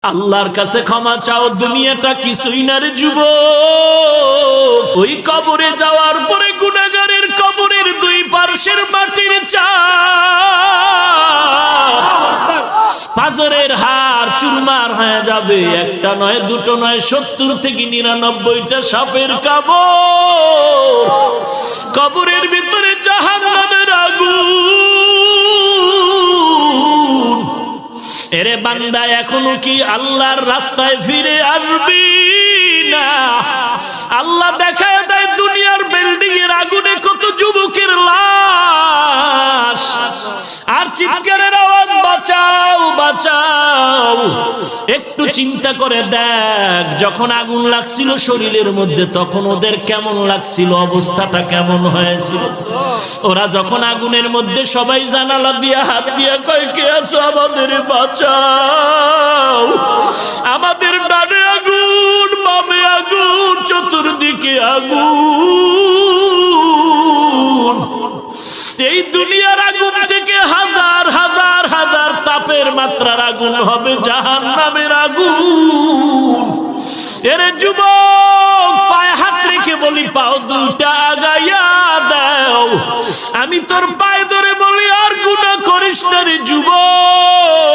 আল্লাহর কাছে ক্ষমা চাও, দুনিয়াটা কিছুই না রে যুবক। ওই কবরে যাওয়ার পরে গুনাহগারের কবরের দুই পার্শ্বের মাটির চাপ পাজরের হাড় চুরমার হয়ে যাবে। একটা নয়, দুটো নয়, 70 থেকে 99টা সাপের কামড়। কবরের ভিতরে জাহান্নামের আগুন। এরে বান্দা, এখনো কি আল্লাহর রাস্তায় ফিরে আসবি না? আল্লাহ দেখায় দেয় দুনিয়ার বিল্ডিং এর আগুনে কত যুবকের লাশ, আর চিৎকারের আওয়াজ, বাঁচাও বাঁচাও। একটু চিন্তা করে দেখ, যখন আগুন লাগছিল শরীরের মধ্যে তখন ওদের কেমন লাগছিল, অবস্থাটা কেমন হয়েছিল। ওরা যখন আগুনের মধ্যে সবাই জানালা দিয়া হাত দিয়া কয়, কে আছো, আমাদের বাঁচাও। আমাদের ডানে আগুন, বামে আগুন, চতুর্দিকে আগুন। এই দুনিয়ার আগুন থেকে হাজার হাজার হাজার তাপের মাত্রার আগুন হবে জাহান্নামের আগুন। এরে যুবক, পায়ে হাত রেখে বলি, পাও দুটা আগাইয়া দাও। আমি তোর পায়ে ধরে বলি, আর গুনাহ করিস না রে যুবক।